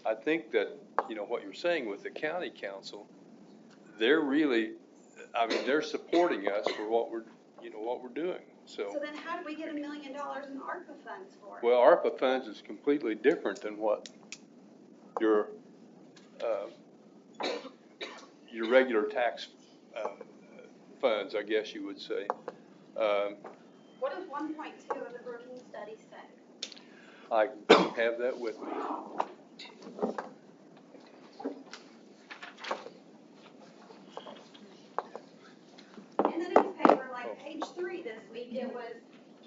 I think that, what you're saying with the county council, they're really, they're supporting us for what we're doing, So then how do we get $1 million in ARPA funds for it? Well, ARPA funds is completely different than what your regular tax funds, I guess you would say. What does 1.2 of the Brookings study say? I don't have that with me. In the newspaper, like page 3 this week, it was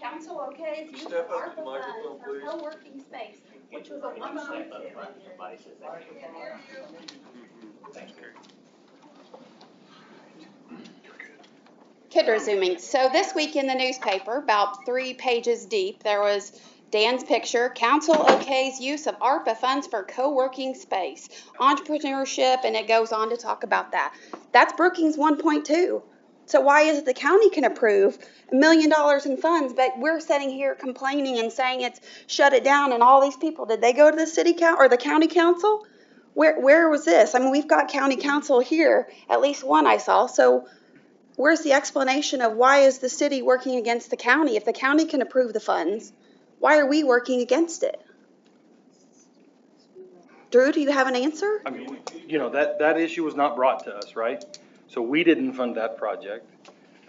council okays use of ARPA funds for co-working space, which was a 1.2. Kid resuming. So this week in the newspaper, about 3 pages deep, there was Dan's picture, council okays use of ARPA funds for co-working space, entrepreneurship, and it goes on to talk about that. That's Brookings 1.2. So why is it the county can approve $1 million in funds, but we're sitting here complaining and saying it's shut it down, and all these people, did they go to the city council or the county council? Where was this? I mean, we've got county council here, at least one I saw, so where's the explanation of why is the city working against the county? If the county can approve the funds, why are we working against it? Drew, do you have an answer? I mean, that issue was not brought to us, right? So we didn't fund that project.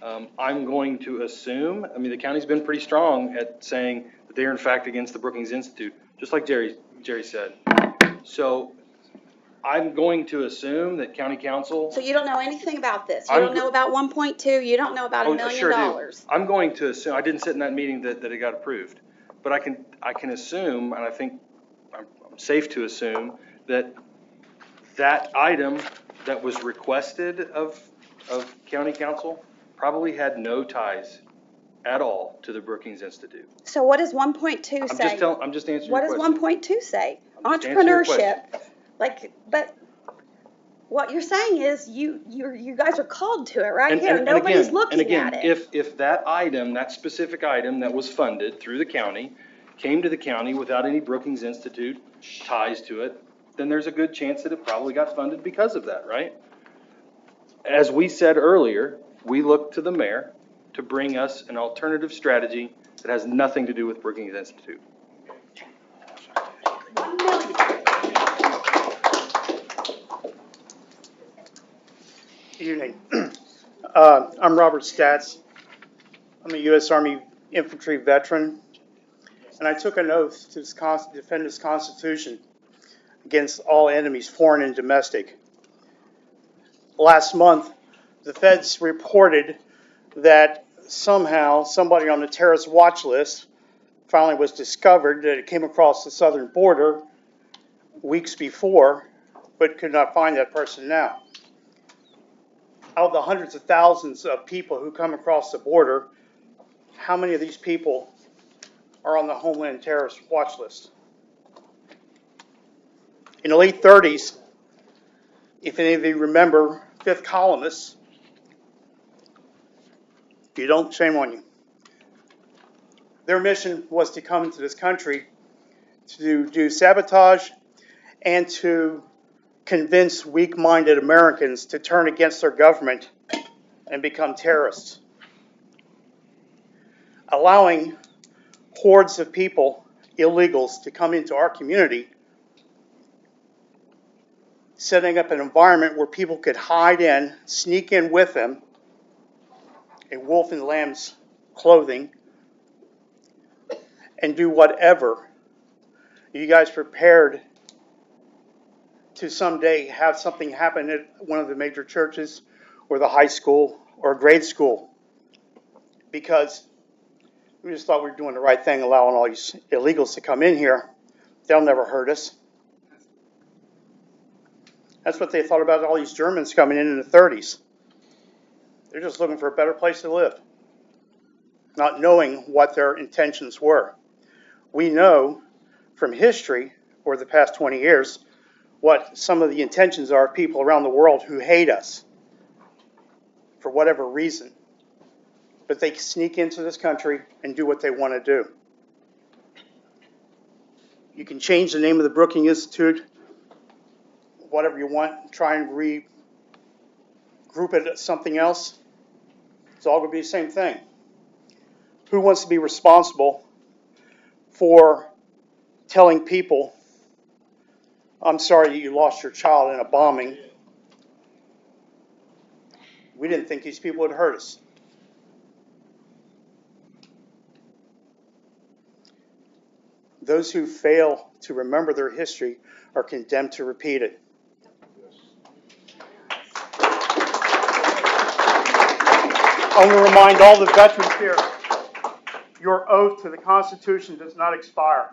I'm going to assume, the county's been pretty strong at saying that they are in fact against the Brookings Institute, just like Jerry said. So I'm going to assume that county council. So you don't know anything about this? You don't know about 1.2? You don't know about $1 million? Sure do. I'm going to assume, I didn't sit in that meeting that it got approved, but I can assume, and I think I'm safe to assume that item that was requested of county council probably had no ties at all to the Brookings Institute. So what does 1.2 say? I'm just answering your question. What does 1.2 say? I'm just answering your Entrepreneurship. But what you're saying is you guys are called to it right here. Nobody's looking at it. If that specific item that was funded through the county came to the county without any Brookings Institute ties to it, then there's a good chance that it probably got funded because of that, right? As we said earlier, we look to the mayor to bring us an alternative strategy that has nothing to do with Brookings Institute. $1 million. Evening. I'm Robert Statz. I'm a U.S. Army infantry veteran, and I took an oath to defend this Constitution against all enemies, foreign and domestic. Last month, the feds reported that somehow somebody on the terrorist watch list finally was discovered, that it came across the southern border weeks before, but could not find that person now. Out of the hundreds of thousands of people who come across the border, how many of these people are on the Homeland Terrorist Watch List? In the late 30s, if any of you remember Fifth Columnists, if you don't, shame on you. Their mission was to come into this country to do sabotage and to convince weak-minded Americans to turn against their government and become terrorists. Allowing hordes of people, illegals, to come into our community, setting up an environment where people could hide in, sneak in with them, a wolf in lamb's clothing, and do whatever. You guys prepared to someday have something happen at one of the major churches or the high school or grade school, because we just thought we were doing the right thing, allowing all these illegals to come in here. They'll never hurt us. That's what they thought about all these Germans coming in the 30s. They're just looking for a better place to live, not knowing what their intentions were. We know from history over the past 20 years what some of the intentions are of people around the world who hate us for whatever reason. But they sneak into this country and do what they want to do. You can change the name of the Brookings Institute whatever you want, try and regroup it as something else, it's all gonna be the same thing. Who wants to be responsible for telling people, I'm sorry you lost your child in a bombing? We didn't think these people would hurt us. Those who fail to remember their history are condemned to repeat it. I want to remind all the veterans here, your oath to the Constitution does not expire.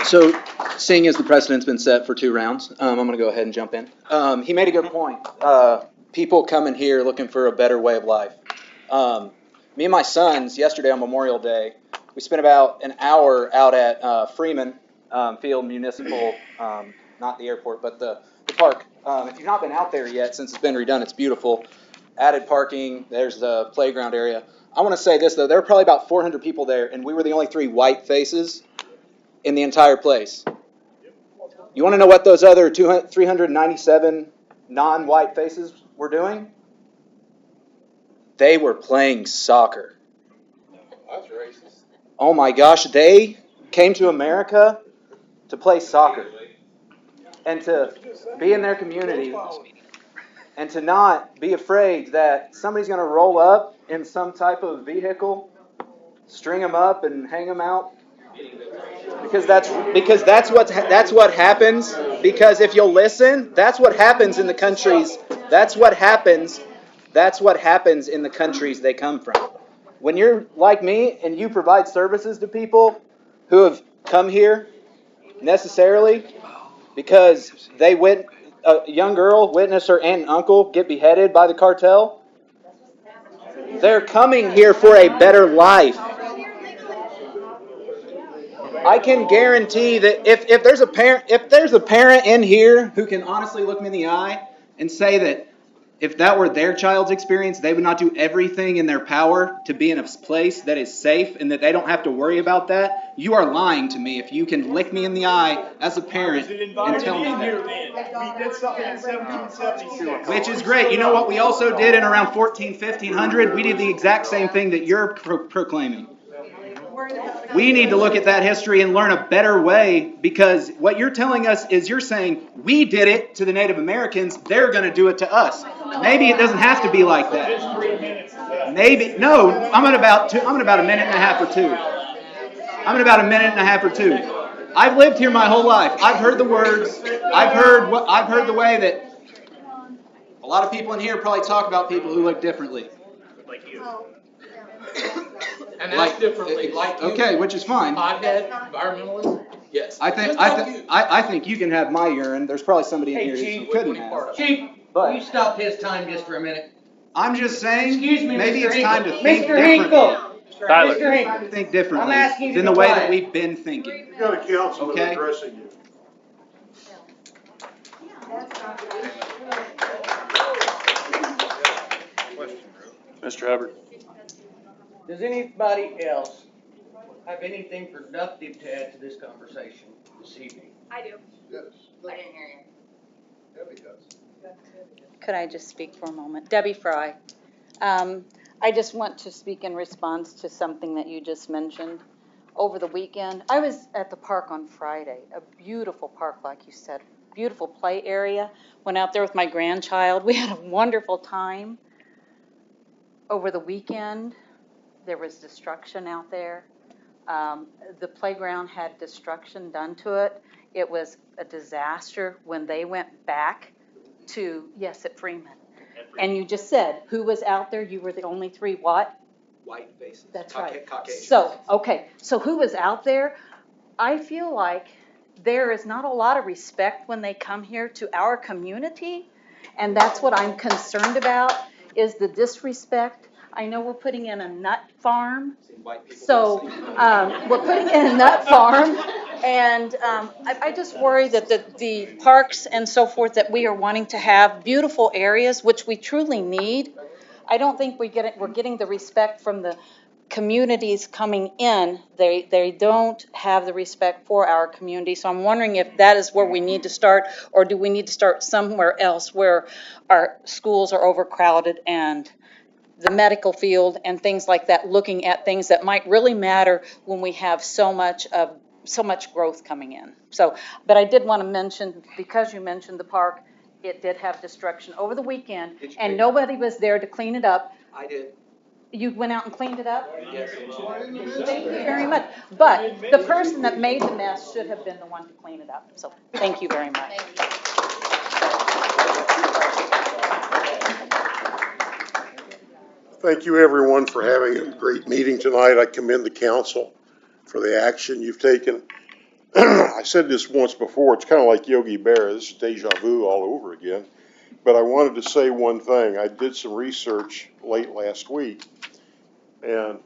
So, seeing as the precedent's been set for 2 rounds, I'm going to go ahead and jump in. He made a good point. People coming here looking for a better way of life. Me and my sons, yesterday on Memorial Day, we spent about an hour out at Freeman Field Municipal, not the airport, but the park. If you've not been out there yet, since it's been redone, it's beautiful. Added parking, there's the playground area. I want to say this, though. There were probably about 400 people there, and we were the only 3 white faces in the entire place. You want to know what those other 397 non-white faces were doing? They were playing soccer. That's racist. Oh my gosh, they came to America to play soccer and to be in their community and to not be afraid that somebody's going to roll up in some type of vehicle, string them up and hang them out. Because that's what happens. Because if you'll listen, that's what happens in the countries. That's what happens in the countries they come from. When you're like me and you provide services to people who have come here necessarily because a young girl witnessed her aunt and uncle get beheaded by the cartel, they're coming here for a better life. I can guarantee that if there's a parent in here who can honestly look me in the eye and say that if that were their child's experience, they would not do everything in their power to be in a place that is safe and that they don't have to worry about that, you are lying to me if you can look me in the eye as a parent and tell me that. We did something in 1776. Which is great. You know what we also did in around 1500? We did the exact same thing that you're proclaiming. We need to look at that history and learn a better way, because what you're telling us is you're saying we did it to the Native Americans, they're going to do it to us. Maybe it doesn't have to be like that. Maybe, no, I'm at about a minute and a half or 2. I'm at about a minute and a half or 2. I've lived here my whole life. I've heard the words. I've heard the way that a lot of people in here probably talk about people who look differently. Like you. And that's differently, like you. Okay, which is fine. Pothead, environmentalist, yes. I think you can have my urine. There's probably somebody in Hey, here Chief, who couldn't have. Chief, But- will you stop his time just for a minute? I'm just saying, Excuse me, maybe Mr. it's time to Hinkle. think Mr. differently. Hinkle. Tyler. Mr. Hinkle. Think differently I'm asking you to than the be way quiet. that we've been thinking. You got a councilman Okay. addressing you. Mr. Hubbard. Does anybody else have anything productive to add to this conversation this evening? I do. Yes. I didn't hear you. Debbie does. Could I just speak for a moment? Debbie Fry. I just want to speak in response to something that you just mentioned. Over the weekend, I was at the park on Friday, a beautiful park, like you said, beautiful play area. Went out there with my grandchild. We had a wonderful time. Over the weekend, there was destruction out there. The playground had destruction done to it. It was a disaster when they went back to, yes, at Freeman. And you just said, who was out there? You were the only 3 what? White faces. That's right. Caucasian. So, okay, so who was out there? I feel like there is not a lot of respect when they come here to our community, and that's what I'm concerned about, is the disrespect. I know we're putting in a nut farm, White people so we're putting in a nut farm, and I just worry that the parks and so forth that we are wanting to have beautiful areas, which we truly need. I don't think we're getting the respect from the communities coming in, they don't have the respect for our community. So I'm wondering if that is where we need to start, or do we need to start somewhere else where our schools are overcrowded and the medical field and things like that, looking at things that might really matter when we have so much growth coming in. So, but I did want to mention, because you mentioned the park, it did have destruction over the weekend, Did you and clean- nobody was there to clean it up. I did. You went out and cleaned it up? Yes. Thank you very much. But the person that made the mess should have been the one to clean it up. So, thank you very much. Thank you, everyone, for having a great meeting tonight. I commend the council for the action you've taken. I said this once before, it's kind of like Yogi Berra, this is deja vu all over again. But I wanted to say one thing. I did some research late last week. And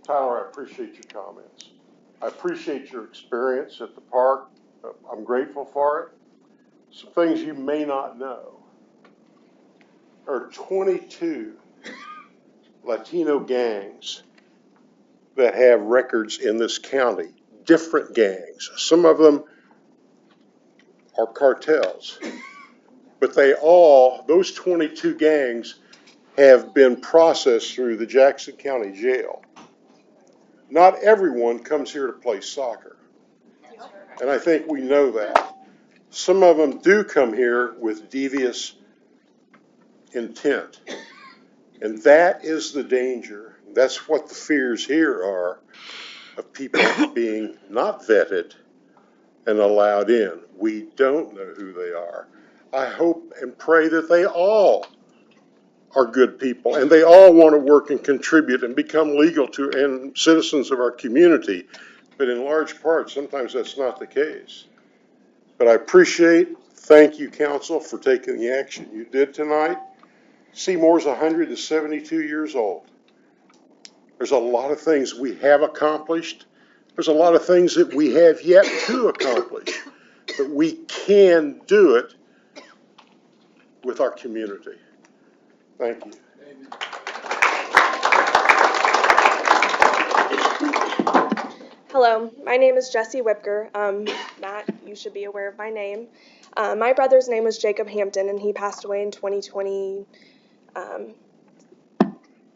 Tyler, I appreciate your comments. I appreciate your experience at the park. I'm grateful for it. Some things you may not know. There are 22 Latino gangs that have records in this county, different gangs. Some of them are cartels, but those 22 gangs have been processed through the Jackson County Jail. Not everyone comes here to play soccer, and I think we know that. Some of them do come here with devious intent. And that is the danger. That's what the fears here are, of people being not vetted and allowed in. We don't know who they are. I hope and pray that they all are good people and they all want to work and contribute and become legal and citizens of our community. But in large part, sometimes that's not the case. But I thank you, council, for taking the action you did tonight. Seymour's 172 years old. There's a lot of things we have accomplished. There's a lot of things that we have yet to accomplish. But we can do it with our community. Thank you. Hello, my name is Jessie Whipker. Matt, you should be aware of my name. My brother's name was Jacob Hampton, and he passed away in 2020.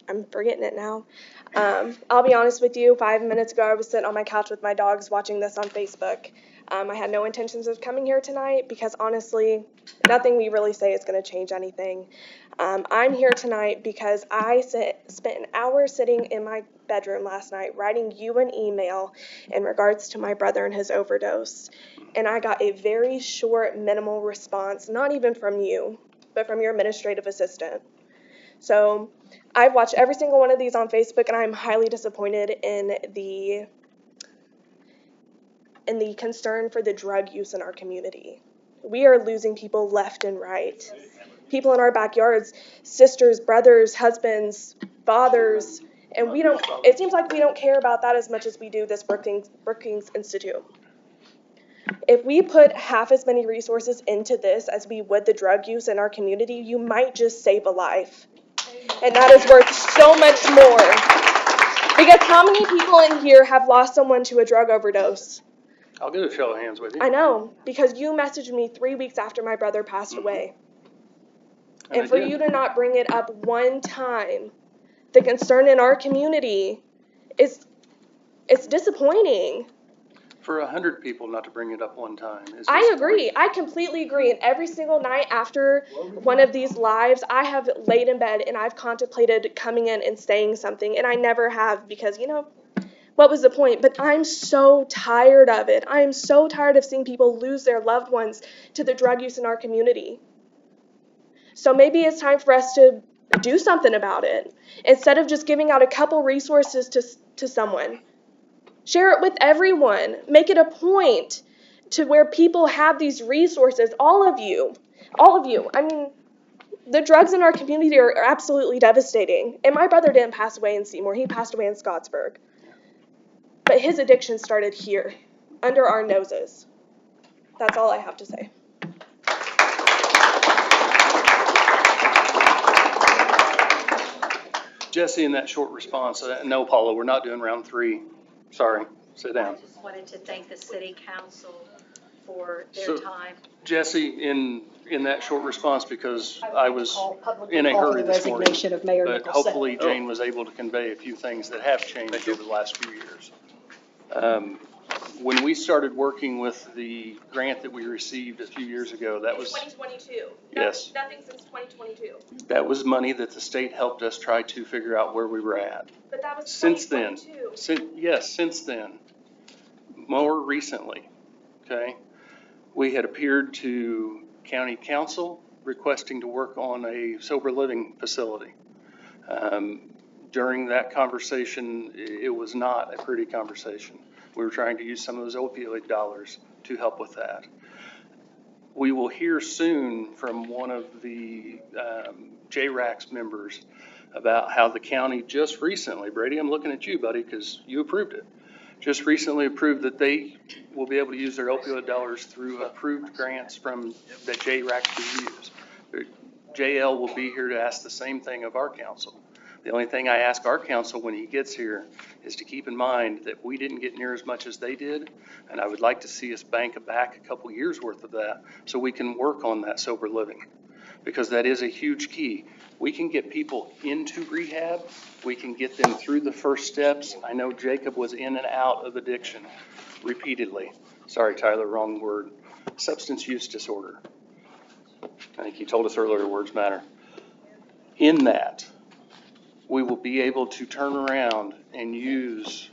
I'm forgetting it now. I'll be honest with you, 5 minutes ago I was sitting on my couch with my dogs watching this on Facebook. I had no intentions of coming here tonight because honestly, nothing we really say is going to change anything. I'm here tonight because I spent an hour sitting in my bedroom last night writing you an email in regards to my brother and his overdose. And I got a very short, minimal response, not even from you, but from your administrative assistant. So I've watched every single one of these on Facebook, and I'm highly disappointed in the concern for the drug use in our community. We are losing people left and right. People in our backyards, sisters, brothers, husbands, fathers, and it seems like we don't care about that as much as we do this Brookings Institute. If we put half as many resources into this as we would the drug use in our community, you might just save a life. And that is worth so much more. Because how many people in here have lost someone to a drug overdose? I'll get a show of hands with you. I know, because you messaged me 3 weeks after my brother passed away. And for you to not bring it up one time, the concern in our community it's disappointing. For 100 people not to bring it up one time is I agree. I completely agree. And every single night after one of these lives, I have laid in bed and I've contemplated coming in and saying something. And I never have because, what was the point? But I'm so tired of it. I am so tired of seeing people lose their loved ones to the drug use in our community. So maybe it's time for us to do something about it. Instead of just giving out a couple resources to someone. Share it with everyone. Make it a point to where people have these resources. All of you. I mean, the drugs in our community are absolutely devastating. And my brother didn't pass away in Seymour. He passed away in Scottsburg. But his addiction started here, under our noses. That's all I have to say. Jesse, in that short response, no, Paula, we're not doing round three. Sorry, sit down. I just wanted to thank the city council for their So- time. Jesse, in that short response, because I was in a hurry this morning, Resignation of Mayor but Nicholson. hopefully Jane was able to convey a few things that have changed over the last few years. When we started working with the grant that we received a few years ago, that was, 2022. Yes. Nothing since 2022. that was money that the state helped us try to figure out where we were at. But that was Since then, 2022. since then, more recently, okay, we had appeared to county council requesting to work on a sober living facility. During that conversation, it was not a pretty conversation. We were trying to use some of those opioid dollars to help with that. We will hear soon from one of the JRACS members about how the county just recently, Brady, I'm looking at you, buddy, because you approved it, just recently approved that they will be able to use their opioid dollars through approved grants from that JRACS will use. JL will be here to ask the same thing of our council. The only thing I ask our council when he gets here is to keep in mind that we didn't get near as much as they did, and I would like to see us bank back a couple years worth of that so we can work on that sober living, because that is a huge key. We can get people into rehab, we can get them through the first steps. I know Jacob was in and out of addiction repeatedly. Sorry, Tyler, wrong word. Substance use disorder. I think you told us earlier, words matter. In that, we will be able to turn around and use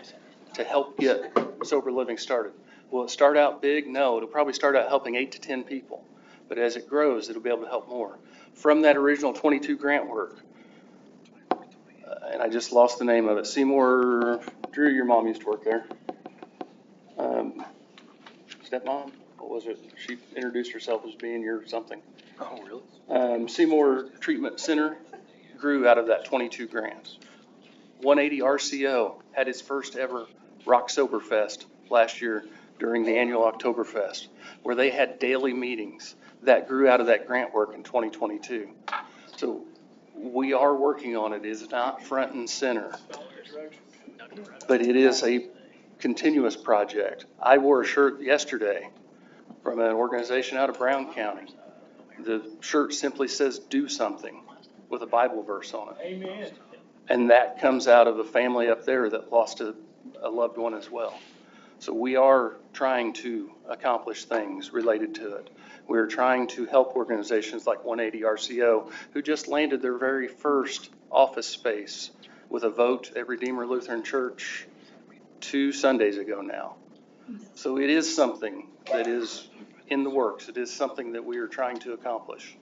to help get sober living started. Will it start out big? No, it'll probably start out helping 8 to 10 people. But as it grows, it'll be able to help more. From that original 22 grant work, and I just lost the name of it, Seymour, Drew, your mom used to work there. Stepmom, what was it? She introduced herself as being your something. Oh, really? Seymour Treatment Center grew out of that 22 grants. 180 RCO had its first ever Rock Sober Fest last year during the annual Oktoberfest, where they had daily meetings that grew out of that grant work in 2022. So we are working on it. It's not front and center, but it is a continuous project. I wore a shirt yesterday from an organization out of Brown County. The shirt simply says, "Do something," with a Bible verse on it. Amen. And that comes out of a family up there that lost a loved one as well. So we are trying to accomplish things related to it. We're trying to help organizations like 180 RCO, who just landed their very first office space with a vote at Redeemer Lutheran Church 2 Sundays ago now. So it is something that is in the works. It is something that we are trying to accomplish.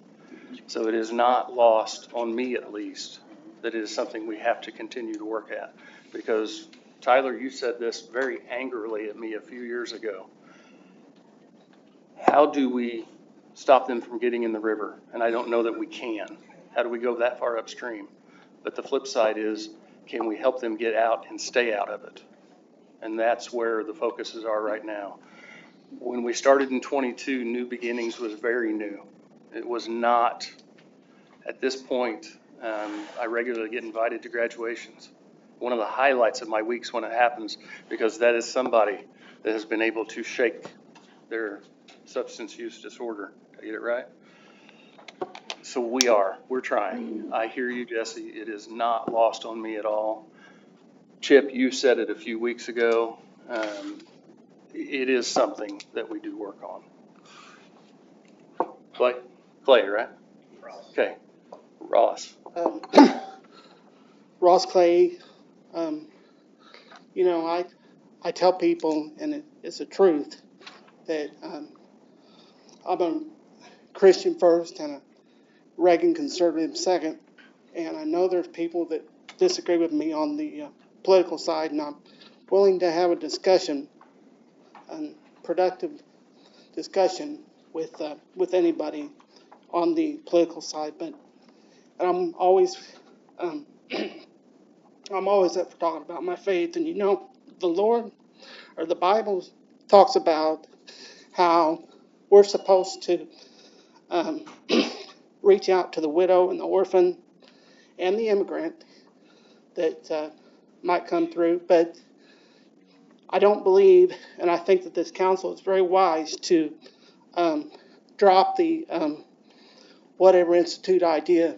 So it is not lost on me, at least, that it is something we have to continue to work at. Because, Tyler, you said this very angrily at me a few years ago. How do we stop them from getting in the river? And I don't know that we can. How do we go that far upstream? But the flip side is, can we help them get out and stay out of it? And that's where the focuses are right now. When we started in 22, New Beginnings was very new. It was not, at this point, I regularly get invited to graduations. One of the highlights of my weeks when it happens, because that is somebody that has been able to shake their substance use disorder. Did I get it right? So we're trying. I hear you, Jesse. It is not lost on me at all. Chip, you said it a few weeks ago. It is something that we do work on. Clay, right? Okay. Ross. Ross Clay, you know, I tell people, and it's the truth, that I'm a Christian first and a Reagan conservative second, and I know there's people that disagree with me on the political side, and I'm willing to have a discussion, a productive discussion with anybody on the political side, but I'm always I'm always up for talking about my faith. And you know, the Lord, or the Bible, talks about how we're supposed to reach out to the widow and the orphan and the immigrant that might come through. But I don't believe, and I think that this council is very wise to drop the whatever institute idea,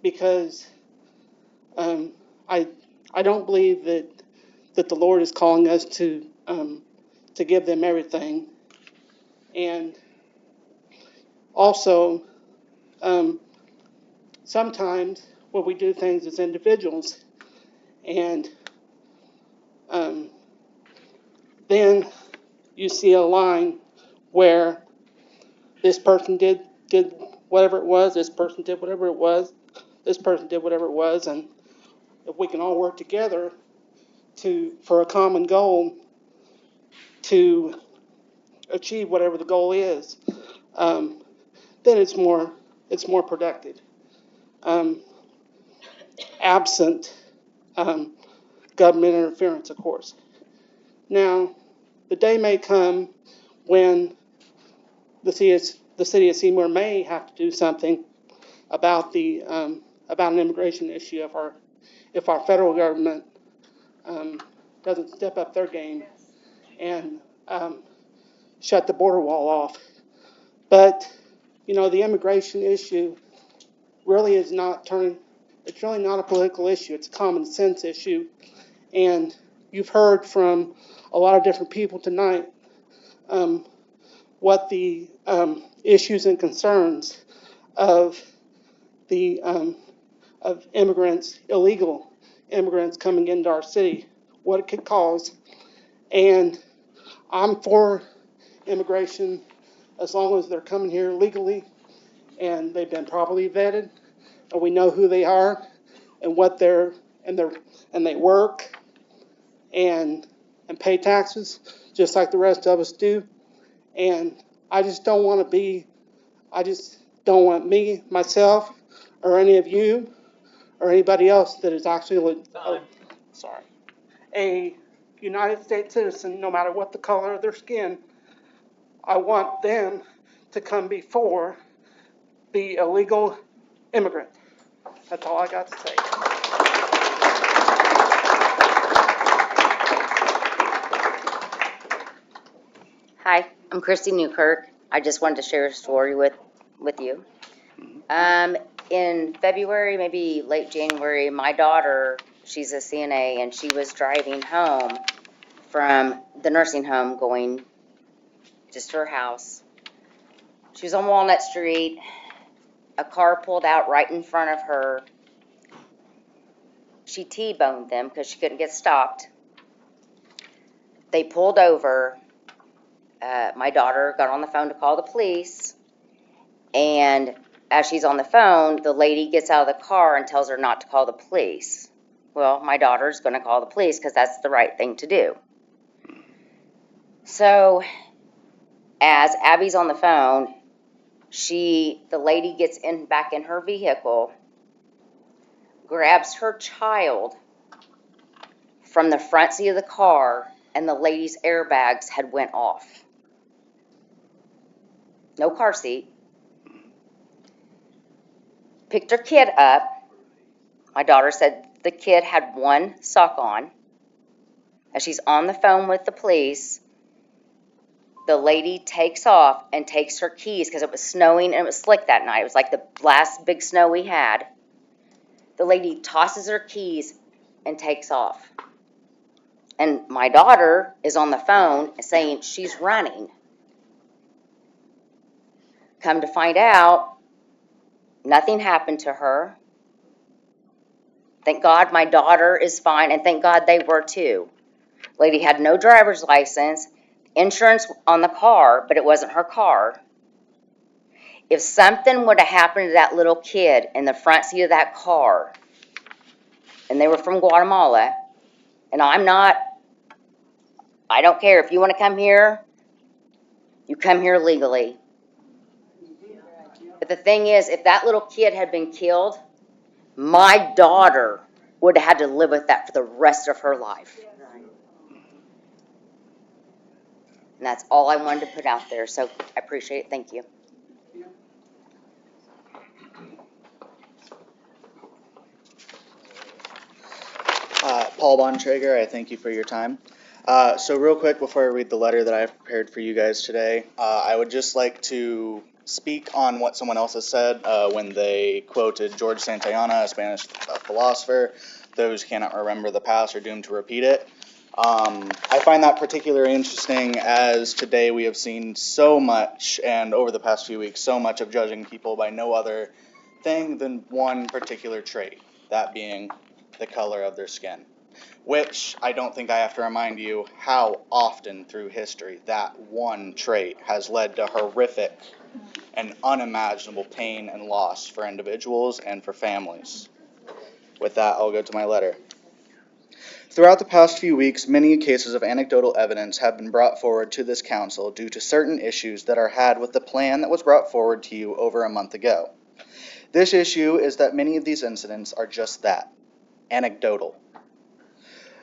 because I don't believe that the Lord is calling us to give them everything. And also, sometimes when we do things as individuals, and then you see a line where this person did whatever it was, this person did whatever it was, this person did whatever it was, and if we can all work together for a common goal to achieve whatever the goal is, then it's more productive. Absent government interference, of course. Now, the day may come when the city of Seymour may have to do something about about an immigration issue if our federal government doesn't step up their game and shut the border wall off. But the immigration issue really is not turning. It's really not a political issue. It's a common sense issue, and you've heard from a lot of different people tonight what the issues and concerns of the of immigrants, illegal immigrants coming into our city, what it could cause. And I'm for immigration as long as they're coming here legally and they've been properly vetted and we know who they are and what and they work and pay taxes just like the rest of us do. And I just don't want me, myself, or any of you, or anybody else that is actually a United States citizen, no matter what the color of their skin, I want them to come before the illegal immigrant. That's all I got to say. Hi, I'm Christy Newkirk. I just wanted to share a story with you. In February, maybe late January, my daughter, she's a CNA, and she was driving home from the nursing home going just to her house. She was on Walnut Street. A car pulled out right in front of her. She T-boned them because she couldn't get stopped. They pulled over. My daughter got on the phone to call the police, and as she's on the phone, the lady gets out of the car and tells her not to call the police. Well, my daughter's going to call the police because that's the right thing to do. So, as Abby's on the phone, the lady gets back in her vehicle, grabs her child from the front seat of the car, and the lady's airbags had went off. No car seat. Picked her kid up. My daughter said the kid had one sock on. As she's on the phone with the police, the lady takes off and takes her keys because it was snowing and it was slick that night. It was like the last big snow we had. The lady tosses her keys and takes off. And my daughter is on the phone saying she's running. Come to find out, nothing happened to her. Thank God my daughter is fine, and thank God they were too. Lady had no driver's license, insurance on the car, but it wasn't her car. If something would have happened to that little kid in the front seat of that car, and they were from Guatemala, and I don't care. If you want to come here, you come here legally. But the thing is, if that little kid had been killed, my daughter would have had to live with that for the rest of her life. And that's all I wanted to put out there, so I appreciate it. Thank you. Paul Bontrager, I thank you for your time. So real quick, before I read the letter that I have prepared for you guys today, I would just like to speak on what someone else has said when they quoted George Santayana, a Spanish philosopher. Those who cannot remember the past are doomed to repeat it. I find that particularly interesting as today we have seen so much, and over the past few weeks, so much of judging people by no other thing than one particular trait, that being the color of their skin. Which I don't think I have to remind you how often through history that one trait has led to horrific and unimaginable pain and loss for individuals and for families. With that, I'll go to my letter. Throughout the past few weeks, many cases of anecdotal evidence have been brought forward to this council due to certain issues that are had with the plan that was brought forward to you over a month ago. This issue is that many of these incidents are just that, anecdotal.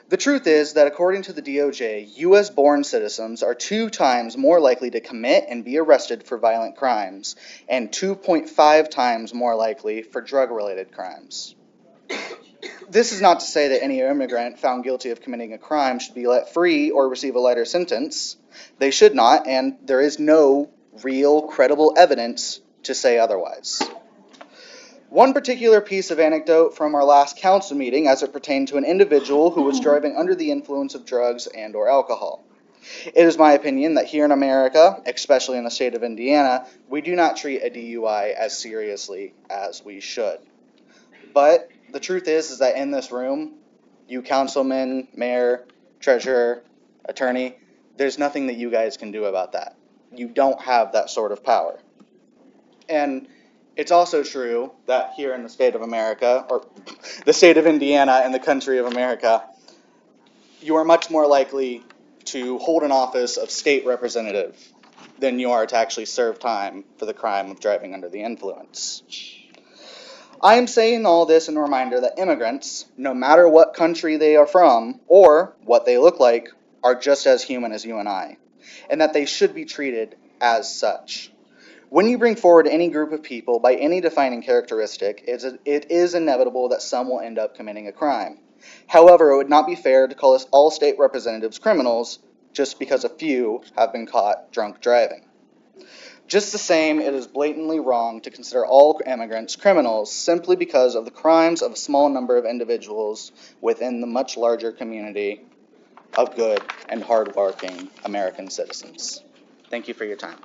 The truth is that according to the DOJ, U.S.-born citizens are 2 times more likely to commit and be arrested for violent crimes, and 2.5 times more likely for drug-related crimes. This is not to say that any immigrant found guilty of committing a crime should be let free or receive a lighter sentence. They should not, and there is no real, credible evidence to say otherwise. One particular piece of anecdote from our last council meeting as it pertained to an individual who was driving under the influence of drugs and or alcohol. It is my opinion that here in America, especially in the state of Indiana, we do not treat a DUI as seriously as we should. But the truth is that in this room, you councilman, mayor, treasurer, attorney, there's nothing that you guys can do about that. You don't have that sort of power. And it's also true that here in the state of America, or the state of Indiana and the country of America, you are much more likely to hold an office of state representative than you are to actually serve time for the crime of driving under the influence. I am saying all this in a reminder that immigrants, no matter what country they are from or what they look like, are just as human as you and I, and that they should be treated as such. When you bring forward any group of people by any defining characteristic, it is inevitable that some will end up committing a crime. However, it would not be fair to call us all state representatives criminals just because a few have been caught drunk driving. Just the same, it is blatantly wrong to consider all immigrants criminals simply because of the crimes of a small number of individuals within the much larger community of good and hardworking American citizens. Thank you for your time.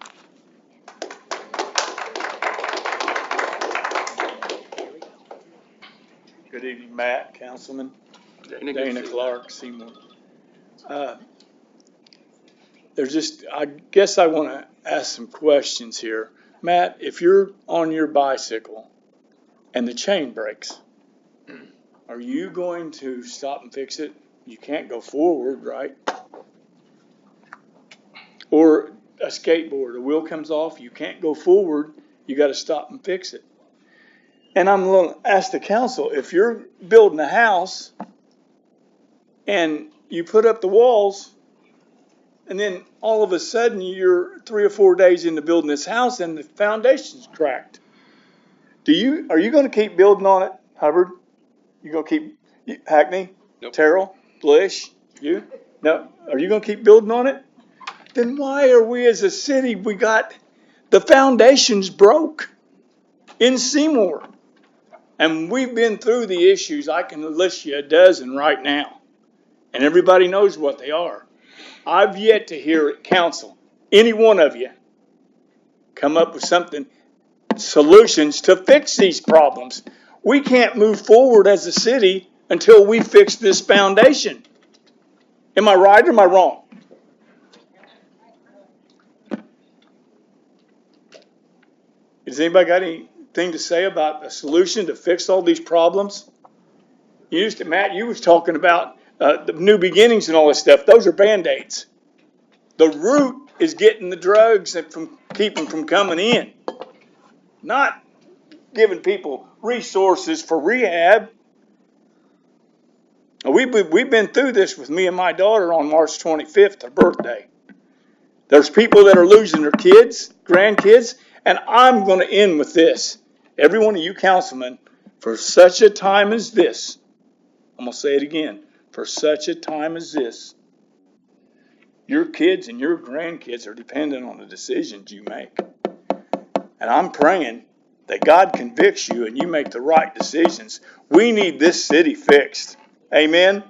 Good evening, Matt, Councilman. Dana Clark, Seymour. I guess I want to ask some questions here. Matt, if you're on your bicycle and the chain breaks, are you going to stop and fix it? You can't go forward, right? Or a skateboard, a wheel comes off, you can't go forward, you got to stop and fix it. And I'm going to ask the council, if you're building a house and you put up the walls and then all of a sudden you're 3 or 4 days into building this house and the foundation's cracked, are you going to keep building on it, Hubbard? You going to keep, Hackney? Nope. Terrell? Blish? You? No. Are you going to keep building on it? Then why are we as a city, the foundation's broke in Seymour? And we've been through the issues. I can list you a dozen right now. And everybody knows what they are. I've yet to hear at council, any one of you, come up with solutions to fix these problems. We can't move forward as a city until we fix this foundation. Am I right or am I wrong? Has anybody got anything to say about a solution to fix all these problems? Matt, you was talking about the new beginnings and all this stuff. Those are Band-Aids. The root is getting the drugs and keeping from coming in. Not giving people resources for rehab. We've been through this with me and my daughter on March 25th, her birthday. There's people that are losing their kids, grandkids, and I'm going to end with this. Every one of you councilmen, for such a time as this, I'm going to say it again, for such a time as this. Your kids and your grandkids are dependent on the decisions you make. And I'm praying that God convicts you and you make the right decisions. We need this city fixed. Amen?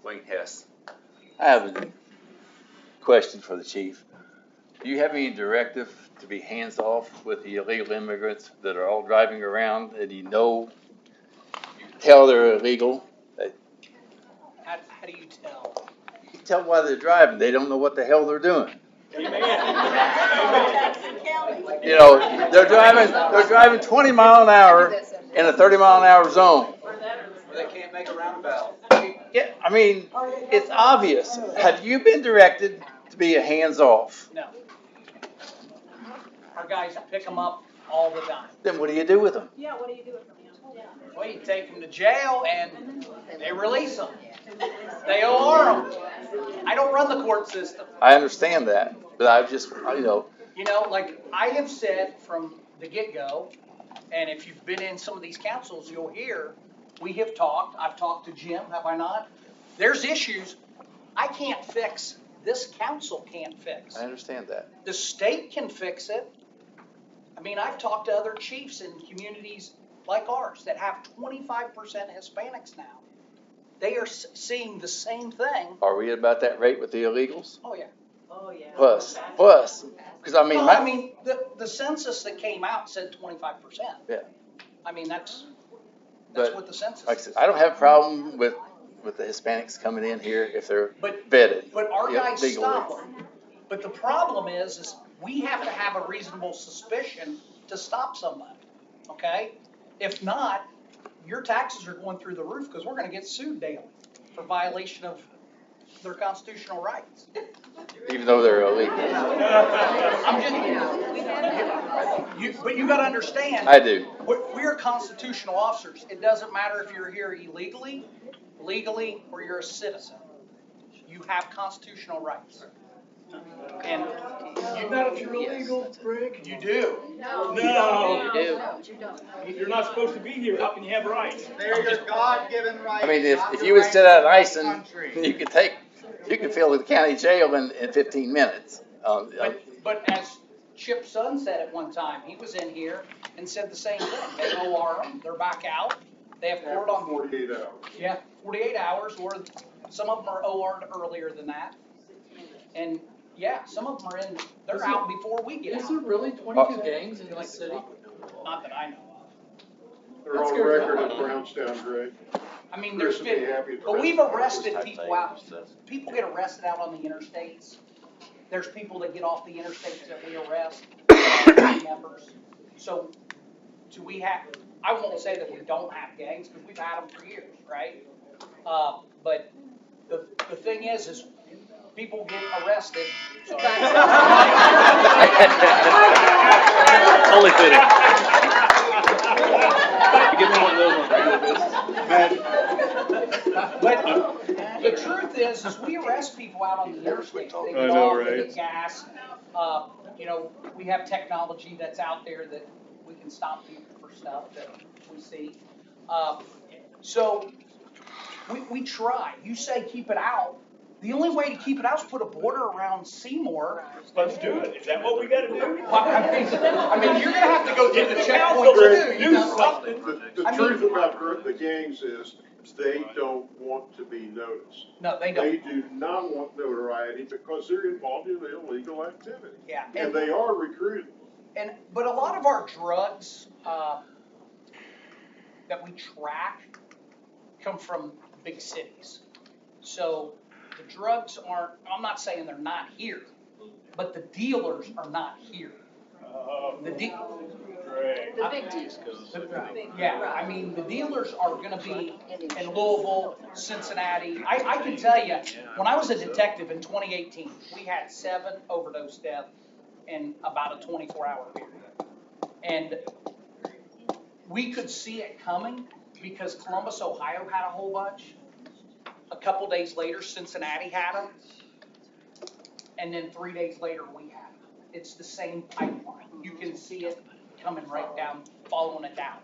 Wayne Hess. I have a question for the chief. Do you have any directive to be hands-off with the illegal immigrants that are all driving around and you can tell they're illegal? How do you tell? You can tell why they're driving. They don't know what the hell they're doing. You know, they're driving 20 mile an hour in a 30 mile an hour zone. They can't make a roundabout. Yeah, I mean, it's obvious. Have you been directed to be a hands-off? No. Our guys pick them up all the time. Then what do you do with them? Yeah, what do you do with them? Well, you take them to jail and they release them. They OR them. I don't run the court system. I understand that, but I've just, You know, like I have said from the get-go, and if you've been in some of these councils, you'll hear, we have talked, I've talked to Jim, have I not? There's issues I can't fix, this council can't fix. I understand that. The state can fix it. I mean, I've talked to other chiefs in communities like ours that have 25% Hispanics now. They are seeing the same thing. Are we at about that rate with the illegals? Oh, yeah. Oh, yeah. Plus, because I mean, Well, I mean, the census that came out said 25%. Yeah. I mean, that's But, what the census like I is. said, I don't have a problem with the Hispanics coming in here if they're vetted. But our guys legally. stop them. But the problem is we have to have a reasonable suspicion to stop somebody, okay? If not, your taxes are going through the roof because we're gonna get sued daily for violation of their constitutional rights. Even though they're illegal. I'm just, but you gotta understand. I do. We're constitutional officers. It doesn't matter if you're here illegally, legally, or you're a citizen. You have constitutional rights. And Not if you're illegal, Greg. you do. No. You do. If you're not supposed to be here, how can you have rights? They're your God-given rights. I mean, if you would sit out ice and you could fill the county jail in 15 minutes. But as Chip's son said at one time, he was in here and said the same thing. They OR them, they're back out. They have court on 48 hours. Yeah, 48 hours, or some of them are OR'd earlier than that. And yeah, some of them are they're out before we get out. Is there really 22 gangs in Lake City? Not that I know of. They're on record at Brownstown, Greg. I mean, there's Chris would be been, happy to but we've testify. arrested people out, people get arrested out on the interstates. There's people that get off the interstates that we arrest, members. So, do we have, I won't say that we don't have gangs, because we've had them for years, right? But the thing is people get arrested. Sorry. Only fitting. Give me one of those on a regular basis. But the truth is we arrest people out on the interstate. They get off, they get gas. You know, we have technology that's out there that we can stop people for stuff that we see. So we try. You say keep it out. The only way to keep it out is put a border around Seymour. Let's do it. Is that what we gotta do? Well, I mean, you're gonna have to go through the checkpoints too. Do something. The truth about the gangs is they don't want to be noticed. No, they don't. They do not want notoriety because they're involved in illegal activity. Yeah. And they are recruited. But a lot of our drugs that we track come from big cities. So the drugs aren't, I'm not saying they're not here, but the dealers are not here. The big dealers. Yeah, I mean, the dealers are gonna be in Louisville, Cincinnati. I can tell you, when I was a detective in 2018, we had 7 overdose deaths in about a 24-hour period. And we could see it coming because Columbus, Ohio had a whole bunch. A couple days later, Cincinnati had them. and then 3 days later we have it. It's the same pipeline. You can see it coming right down, following it down.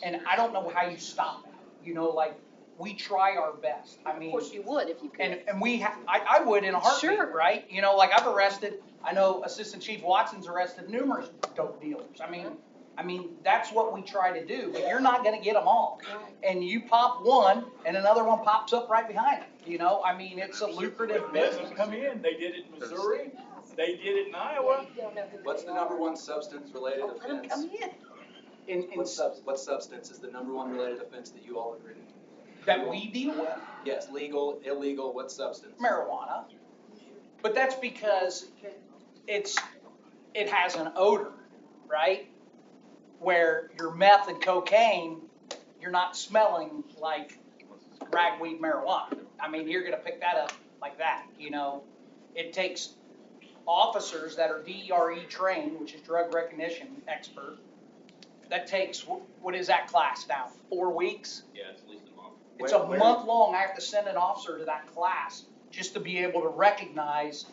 And I don't know how you stop it, you know, like, we try our best. I mean. Of course you would if you could. And I would in a heartbeat, Sure. right? You know, like I've arrested, I know Assistant Chief Watson's arrested numerous dope dealers. I mean, that's what we try to do, but you're not gonna get them all. And you pop one and another one pops up right behind it, you know? I mean, it's a lucrative business. Come in, they did it in Missouri, they did it in Iowa. What's the number one substance-related offense? What substance is the number one related offense that you all agree? That we deal with? Yes, legal, illegal, what substance? Marijuana. But that's because it has an odor, right? Where your meth and cocaine, you're not smelling like ragweed marijuana. I mean, you're gonna pick that up like that, you know? It takes officers that are DRE trained, which is drug recognition expert. That takes, what is that class now? 4 weeks? Yeah, it's at least a month. It's a month long. I have to send an officer to that class just to be able to recognize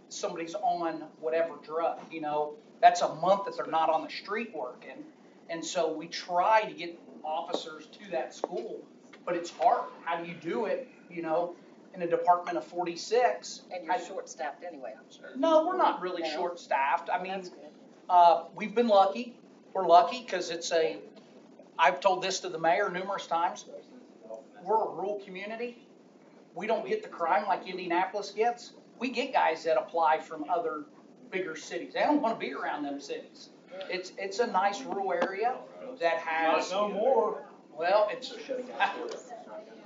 somebody's on whatever drug, you know? That's a month that they're not on the street working. And so we try to get officers to that school, but it's hard. How do you do it, you know, in a department of 46? And you're short-staffed anyway, I'm sure. No, we're not really No? short-staffed. I mean, That's good. we've been lucky. We're lucky because I've told this to the mayor numerous times. We're a rural community. We don't get the crime like Indianapolis gets. We get guys that apply from other bigger cities. They don't want to be around them cities. It's a nice rural area that has. Not no more. Well, it's.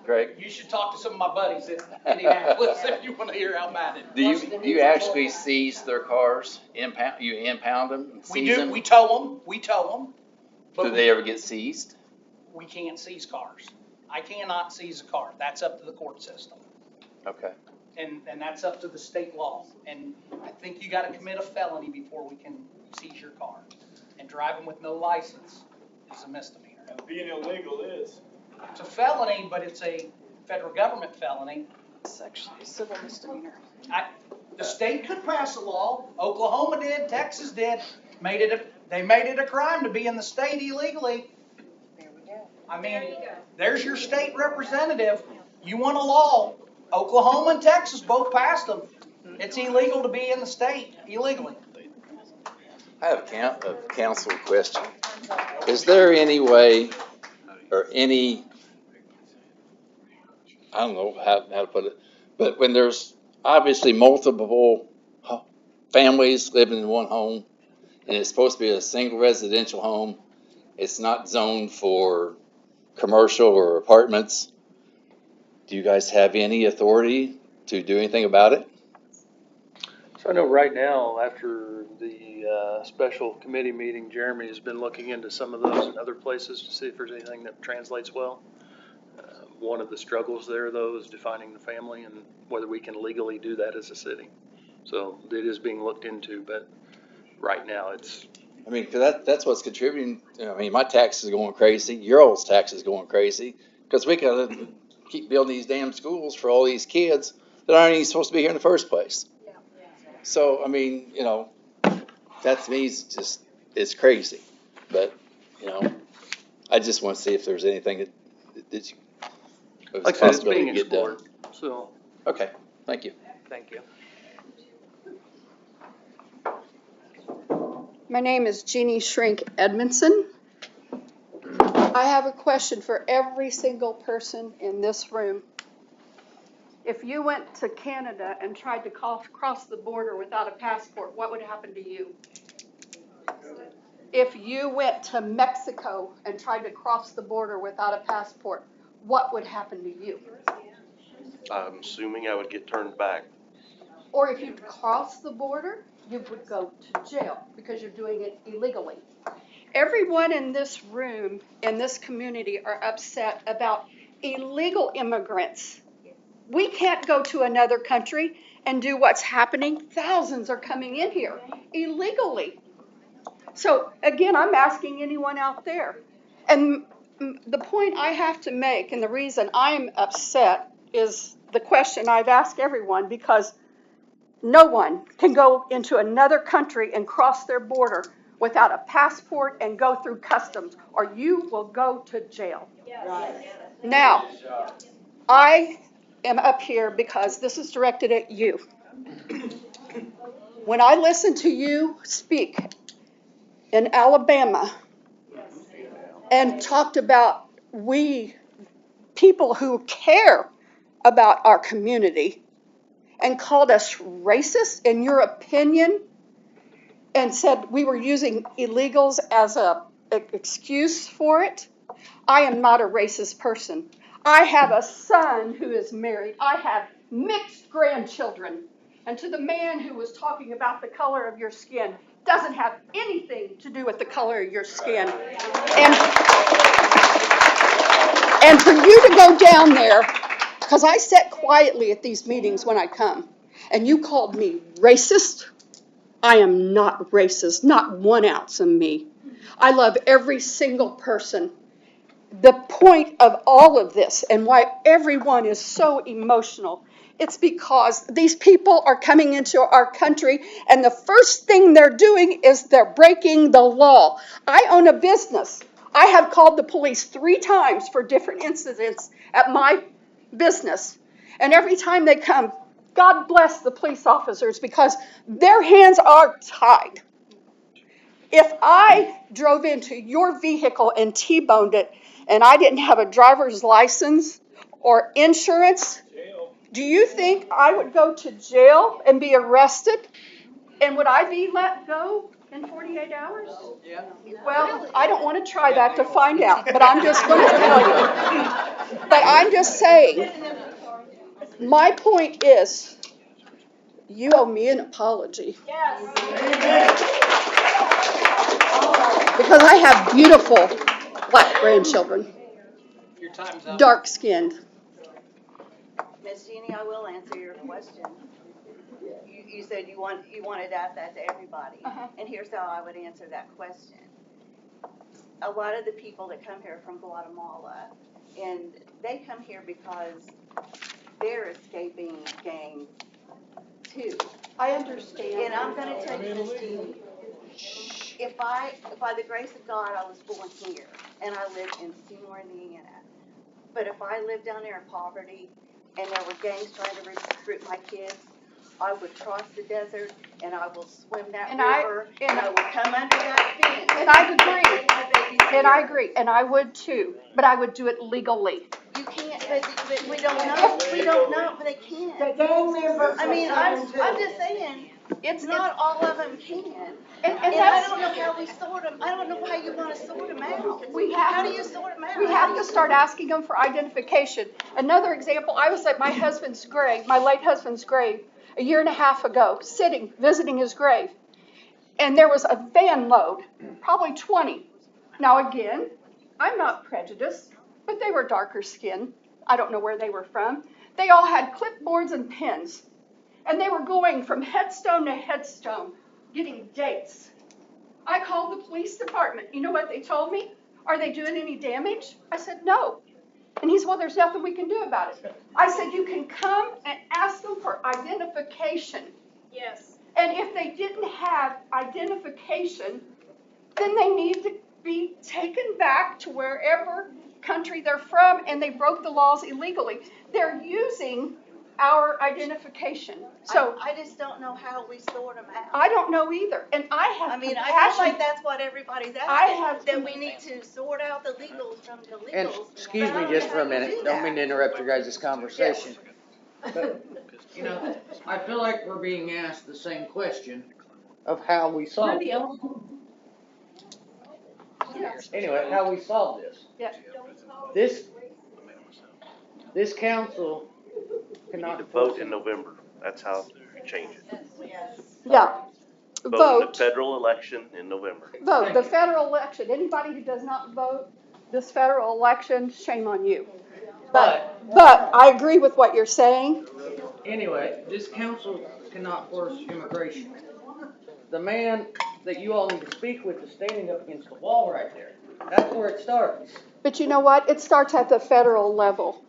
Greg? You should talk to some of my buddies in Indianapolis if you want to hear how bad it is. Do you actually seize their cars? You impound them? We Seize do, them? we tow them. But Do they ever get seized? we can't seize cars. I cannot seize a car. That's up to the court system. Okay. And that's up to the state law. And I think you gotta commit a felony before we can seize your car. And driving with no license is a misdemeanor. Being illegal is. It's a felony, but it's a federal government felony. It's actually a civil misdemeanor. The state could pass a law. Oklahoma did, Texas did. They made it a crime to be in the state illegally. There we go. I mean, there's your state representative. You want a law. Oklahoma and Texas both passed them. It's illegal to be in the state illegally. I have a council question. Is there any way or any, I don't know how to put it, but when there's obviously multiple families living in one home and it's supposed to be a single residential home, it's not zoned for commercial or apartments, do you guys have any authority to do anything about it? So I know right now, after the special committee meeting, Jeremy has been looking into some of those in other places to see if there's anything that translates well. One of the struggles there, though, is defining the family and whether we can legally do that as a city. So it is being looked into, but right now it's. I mean, 'cause that's what's contributing. I mean, my taxes are going crazy. Your all's taxes are going crazy because we gotta keep building these damn schools for all these kids that aren't even supposed to be here in the first place. So, I mean, you know, that to me is just, it's crazy. But, you know, I just want to see if there's anything that you, of Like I said, it's possibility being to get done. explored, so. Okay, thank you. Thank you. My name is Jeannie Shrink Edmondson. I have a question for every single person in this room. If you went to Canada and tried to cross the border without a passport, what would happen to you? If you went to Mexico and tried to cross the border without a passport, what would happen to you? I'm assuming I would get turned back. Or if you crossed the border, you would go to jail because you're doing it illegally. Everyone in this room, in this community, are upset about illegal immigrants. We can't go to another country and do what's happening. Thousands are coming in here illegally. So again, I'm asking anyone out there. And the point I have to make, and the reason I'm upset, is the question I've asked everyone, because No one can go into another country and cross their border without a passport and go through customs, or you will go to jail. Now, I am up here because this is directed at you. When I listen to you speak in Alabama and talked about we people who care about our community and called us racist in your opinion and said we were using illegals as an excuse for it, I am not a racist person. I have a son who is married. I have mixed grandchildren. And to the man who was talking about the color of your skin, doesn't have anything to do with the color of your skin. And for you to go down there, because I sat quietly at these meetings when I come, and you called me racist, I am not racist, not 1 ounce of me. I love every single person. The point of all of this and why everyone is so emotional, it's because these people are coming into our country and the first thing they're doing is they're breaking the law. I own a business. I have called the police 3 times for different incidents at my business. And every time they come, God bless the police officers because their hands are tied. If I drove into your vehicle and T-boned it and I didn't have a driver's license or insurance, do you think I would go to jail and be arrested? And would I be let go in 48 hours? Yeah. Well, I don't want to try that to find out, but I'm just going to tell you. But I'm just saying, my point is, you owe me an apology. Because I have beautiful black grandchildren, Your time's up. dark-skinned. Ms. Jeannie, I will answer your question. You said you wanted to ask that to everybody. And here's how I would answer that question. A lot of the people that come here from Guatemala, and they come here because they're escaping gangs too. I understand. And I'm going to tell you, Ms. Jeannie, if by the grace of God I was born here and I lived in Seymour, Indiana, but if I lived down there in poverty and there were gangs trying to recruit my kids, I would cross the desert and I will swim that river and I would come under that fence. And I agree. And I agree. And I would too. But I would do it legally. You can't, but we don't know. We don't know, but they can't. The gang members. I mean, I'm just saying, it's not all of them can. And I don't know how we sort them. I don't know how you want to sort them out. How do you sort them out? We have to start asking them for identification. Another example, I was at my husband's grave, my late husband's grave, a year and a half ago, sitting, visiting his grave. And there was a van load, probably 20. Now again, I'm not prejudiced, but they were darker skinned. I don't know where they were from. They all had clipboards and pens. And they were going from headstone to headstone, getting dates. I called the police department. You know what they told me? Are they doing any damage? I said, no. And he said, well, there's nothing we can do about it. I said, you can come and ask them for identification. Yes. And if they didn't have identification, then they need to be taken back to wherever country they're from, and they broke the laws illegally. They're using our identification. So I just don't know how we sort them out. I don't know either. And I have I mean, I compassion. feel like that's what everybody's asking, that we need to sort out the legals from the illegals. And excuse me just for a minute, don't mean to interrupt your guys' conversation. But, you know, I feel like we're being asked the same question of how we solve it. Anyway, how we solve this. Yeah. This council We need cannot to vote in November. That's how you change it. Yeah. Vote in the Vote. federal election in November. Vote. The federal election. Anybody who does not vote this federal election, shame on you. But I agree with what you're saying. Anyway, this council cannot force immigration. The man that you all need to speak with is standing up against the wall right there. That's where it starts. But you know what? It starts at the federal level.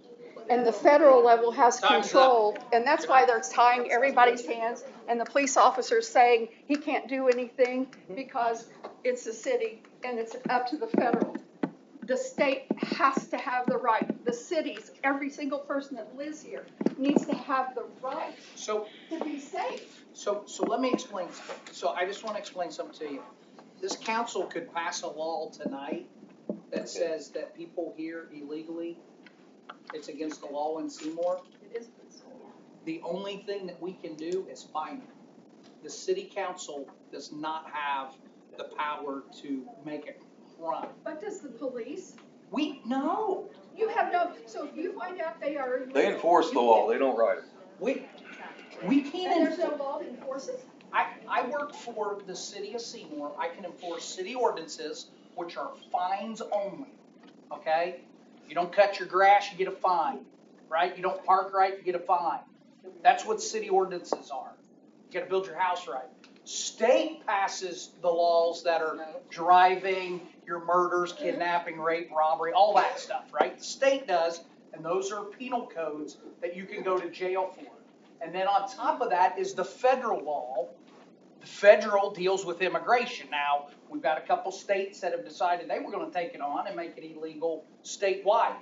And the federal level has Time's control, and that's why they're tying everybody's hands, and the police officer's saying he can't do anything because it's the city and it's up to the federal. The state has to have the right, the cities, every single person that lives here needs to have the right So, to be safe. so let me explain. So I just want to explain something to you. This council could pass a law tonight that says that people here illegally, it's against the law in Seymour. The only thing that we can do is fine them. The city council does not have the power to make it crime. But does the police? No. You have no, so if you find out they are. They enforce the law, they don't write it. We can't. And there's no law to enforce it? I work for the city of Seymour. I can enforce city ordinances, which are fines only, okay? You don't cut your grass, you get a fine, right? You don't park right, you get a fine. That's what city ordinances are. You gotta build your house right. State passes the laws that are driving, your murders, kidnapping, rape, robbery, all that stuff, right? The state does, and those are penal codes that you can go to jail for. And then on top of that is the federal law. The federal deals with immigration. Now, we've got a couple states that have decided they were gonna take it on and make it illegal statewide.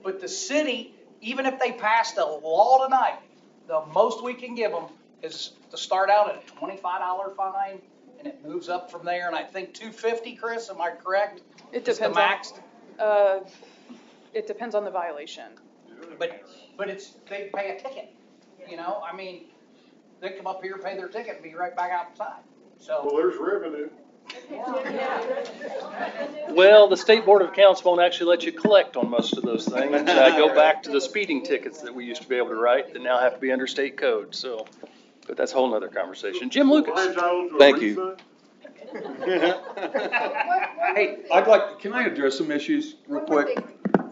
But the city, even if they passed a law tonight, the most we can give them is to start out at a $25 fine, and it moves up from there, and I think $250, Chris, am I correct? It Is the depends max? It depends on the violation. But it's, they pay a ticket, you know, I mean, they come up here, pay their ticket, and be right back outside, so. Well, there's revenue. Well, the State Board of Accounts won't actually let you collect on most of those things. Go back to the speeding tickets that we used to be able to write that now have to be under state code, so, but that's a whole nother conversation. Jim Lucas. Thank you. Hey, Can I address some issues real quick?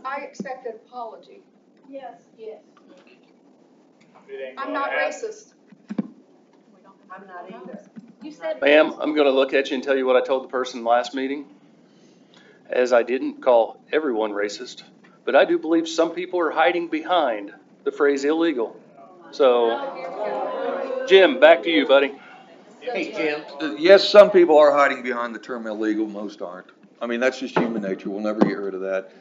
I expect an apology. Yes. Yes. I'm not racist. I'm not either. You said. Ma'am, I'm gonna look at you and tell you what I told the person last meeting. As I didn't call everyone racist, but I do believe some people are hiding behind the phrase illegal. So, Jim, back to you, buddy. Hey, Jim. Yes, some people are hiding behind the term illegal, most aren't. I mean, that's just human nature, we'll never get rid of that.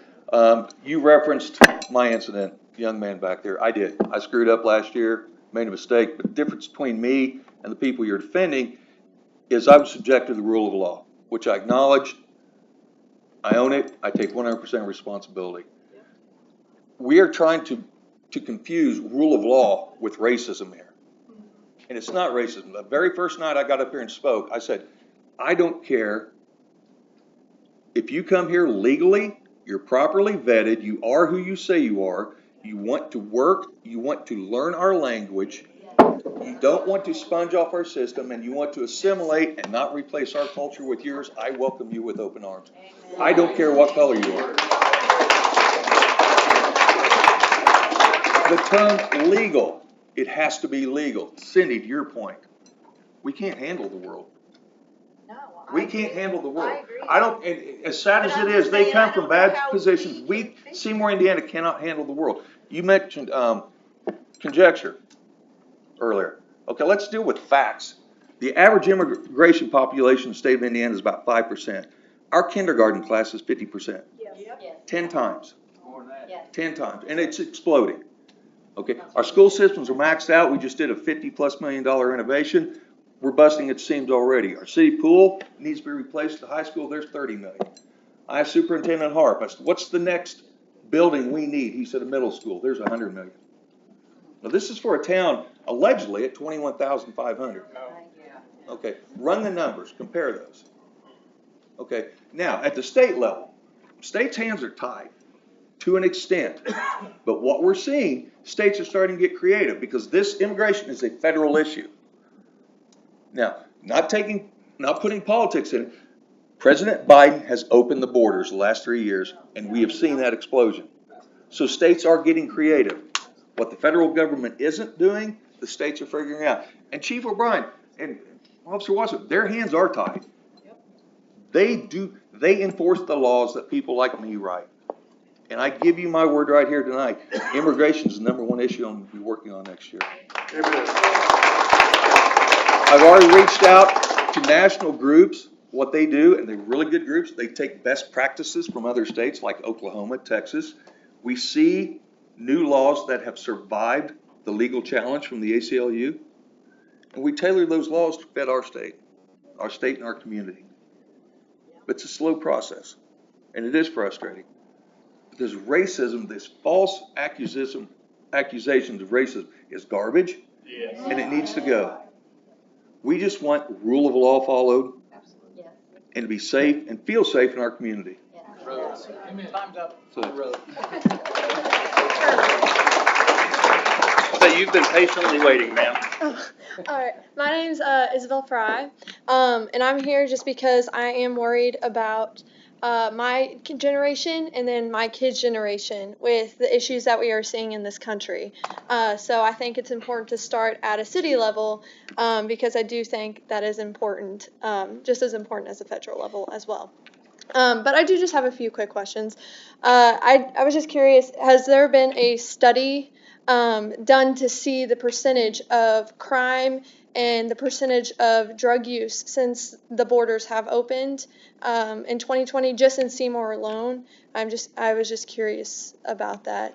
You referenced my incident, young man back there. I did. I screwed up last year, made a mistake, but the difference between me and the people you're defending is I'm subject to the rule of law, which I acknowledge. I own it. I take 100% responsibility. We are trying to confuse rule of law with racism here. And it's not racism. The very first night I got up here and spoke, I said, I don't care if you come here legally, you're properly vetted, you are who you say you are, you want to work, you want to learn our language, you don't want to sponge off our system, and you want to assimilate and not replace our culture with yours, I welcome you with open arms. I don't care what color you are. The term legal, it has to be legal. Cindy, to your point, we can't handle the world. We can't handle the world. I don't, and as sad as it is, they come from bad positions. Seymour, Indiana cannot handle the world. You mentioned conjecture earlier. Okay, let's deal with facts. The average immigration population in the state of Indiana is about 5%. Our kindergarten class is 50%. 10 times. 10 times. And it's exploding. Okay, our school systems are maxed out. We just did a $50+ million renovation. We're busting at seams already. Our city pool needs to be replaced at the high school. There's $30 million. I asked Superintendent Harp, I said, what's the next building we need? He said a middle school. There's $100 million. Now this is for a town allegedly at 21,500. Okay, run the numbers, compare those. Okay, now at the state level, states' hands are tied to an extent. But what we're seeing, states are starting to get creative because this immigration is a federal issue. Now, not putting politics in it, President Biden has opened the borders the last 3 years, and we have seen that explosion. So states are getting creative. What the federal government isn't doing, the states are figuring out. And Chief O'Brien and Officer Watson, their hands are tied. They enforce the laws that people like me write. And I give you my word right here tonight, immigration is the number one issue I'm going to be working on next year. I've already reached out to national groups, what they do, and they're really good groups. They take best practices from other states like Oklahoma, Texas. We see new laws that have survived the legal challenge from the ACLU, and we tailor those laws to fit our state and our community. But it's a slow process, and it is frustrating. Because racism, this false accusations of racism is garbage, and it needs to go. We just want rule of law followed, and to be safe and feel safe in our community. Time's up. So you've been patiently waiting, ma'am. All right, my name's Isabel Fry, and I'm here just because I am worried about my generation and then my kids' generation with the issues that we are seeing in this country. So I think it's important to start at a city level because I do think that is important, just as important as the federal level as well. But I do just have a few quick questions. I was just curious, has there been a study done to see the percentage of crime and the percentage of drug use since the borders have opened in 2020, just in Seymour alone? I was just curious about that.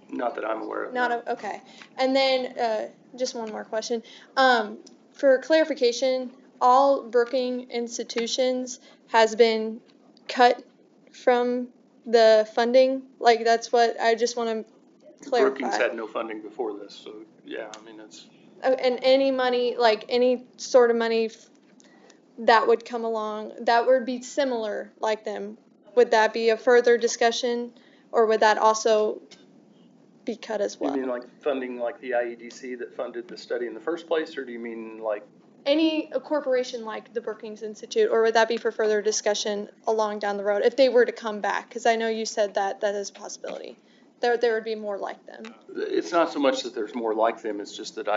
Not that I'm aware of. Okay. And then just one more question. For clarification, all Brookings institutions has been cut from the funding? Like, that's what I just want to clarify. Brookings had no funding before this, so yeah, I mean, it's. And any money, like any sort of money that would come along, that would be similar like them, would that be a further discussion, or would that also be cut as well? You mean like funding like the IEDC that funded the study in the first place, or do you mean like? A corporation like the Brookings Institute, or would that be for further discussion along down the road if they were to come back? Because I know you said that is a possibility. There would be more like them. It's not so much that there's more like them, it's just that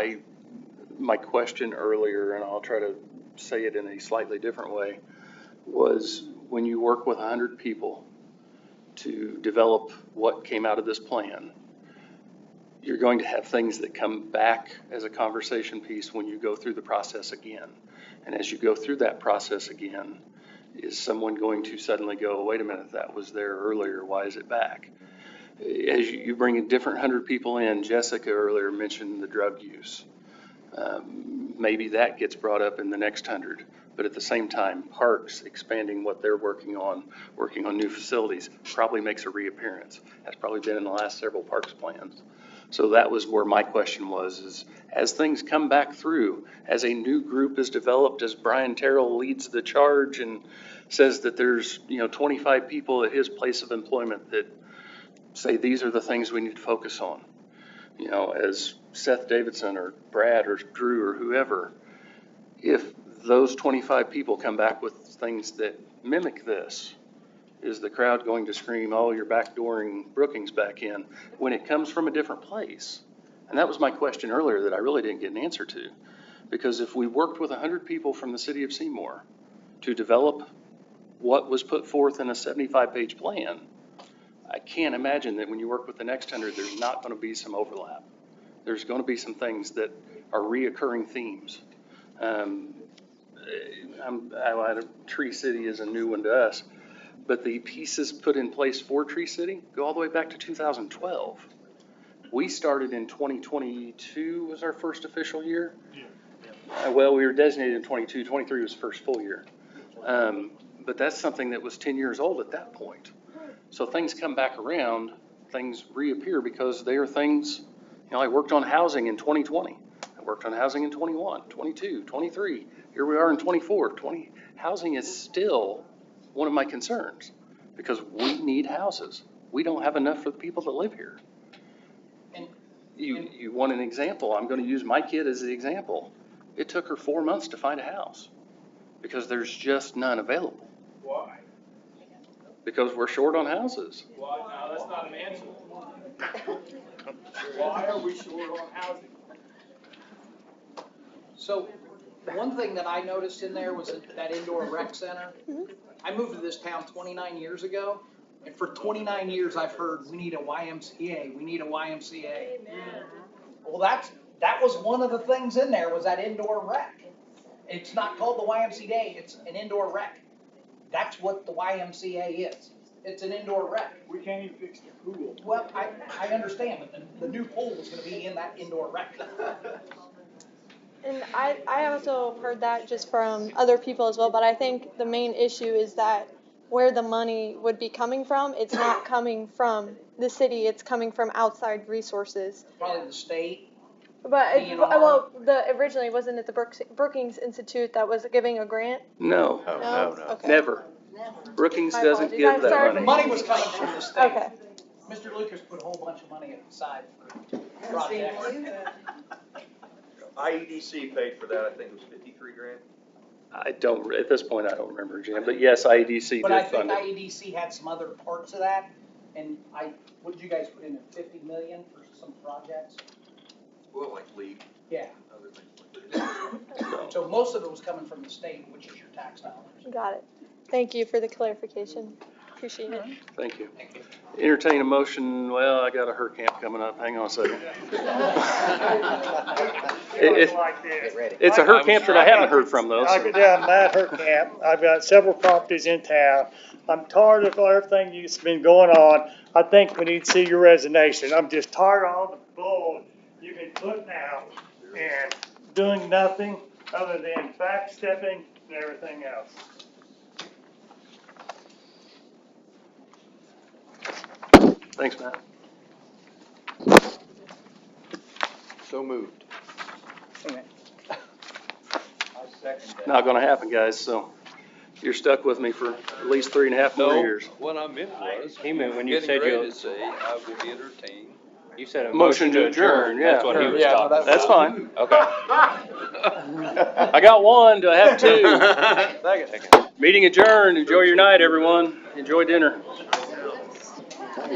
my question earlier, and I'll try to say it in a slightly different way, was when you work with 100 people to develop what came out of this plan, you're going to have things that come back as a conversation piece when you go through the process again. And as you go through that process again, is someone going to suddenly go, wait a minute, that was there earlier, why is it back? As you bring a different 100 people in, Jessica earlier mentioned the drug use. Maybe that gets brought up in the next 100. But at the same time, parks expanding what they're working on new facilities, probably makes a reappearance. That's probably been in the last several parks plans. So that was where my question was, is as things come back through, as a new group is developed, as Brian Terrell leads the charge and says that there's 25 people at his place of employment that say these are the things we need to focus on. As Seth Davidson or Brad or Drew or whoever, if those 25 people come back with things that mimic this, is the crowd going to scream, oh, you're backdooring Brookings back in, when it comes from a different place? And that was my question earlier that I really didn't get an answer to. Because if we worked with 100 people from the city of Seymour to develop what was put forth in a 75-page plan, I can't imagine that when you work with the next 100, there's not going to be some overlap. There's going to be some things that are reoccurring themes. Tree City is a new one to us, but the pieces put in place for Tree City go all the way back to 2012. We started in 2022 was our first official year. Well, we were designated in 22, 23 was the first full year. But that's something that was 10 years old at that point. So things come back around, things reappear because they are things, I worked on housing in 2020. I worked on housing in 21, 22, 23. Here we are in 24, 20. Housing is still one of my concerns because we need houses. We don't have enough for the people that live here. You want an example? I'm going to use my kid as the example. It took her 4 months to find a house because there's just none available. Why? Because we're short on houses. Why? No, that's not an answer. Why are we short on housing? So one thing that I noticed in there was that indoor rec center. I moved to this town 29 years ago. And for 29 years, I've heard, we need a YMCA, we need a YMCA. Well, that was one of the things in there, was that indoor rec. It's not called the YMCA, it's an indoor rec. That's what the YMCA is. It's an indoor rec. We can't even fix the pool. Well, I understand, but the new pool is gonna be in that indoor rec. And I also heard that just from other people as well, but I think the main issue is that where the money would be coming from, it's not coming from the city, it's coming from outside resources. Probably the state. But, DNR. originally, wasn't it the Brookings Institute that was giving a grant? No, No? Okay. never. Brookings My doesn't apologies. give I'm that sorry money. The money was coming from the state. Okay. Mr. Lucas put a whole bunch of money aside for projects. IEDC paid for that, I think it was 53 grand. I don't, at this point, I don't remember, Jim, but yes, IEDC But I did think fund it. IEDC had some other parts of that, and what did you guys put in, 50 million for some projects? Well, like league, Yeah, other things like that. so most of it was coming from the state, which is your tax dollars. Got it. Thank you for the clarification. Appreciate it. Thank you. Entertain a motion, well, I got a HER camp coming up, hang on a second. It's a HER camp that I haven't heard from though. I so- I'm at her camp. I've got several properties in town. I'm tired of everything that's been going on. I think we need to see your resignation. I'm just tired of all the bull you've been putting out and doing nothing other than backstepping and everything else. Thanks, Matt. So moved. Not gonna happen, guys, so you're stuck with me for at least 3.5 more No, years. what I meant was, He meant when you getting said ready you'll- to say, I will entertain. You said a Motion to adjourn, yeah. That's what he was Yeah, no, talking That's about. fine. Okay. I got one, do I have two? Second. Meeting adjourned, enjoy your night, everyone, enjoy dinner.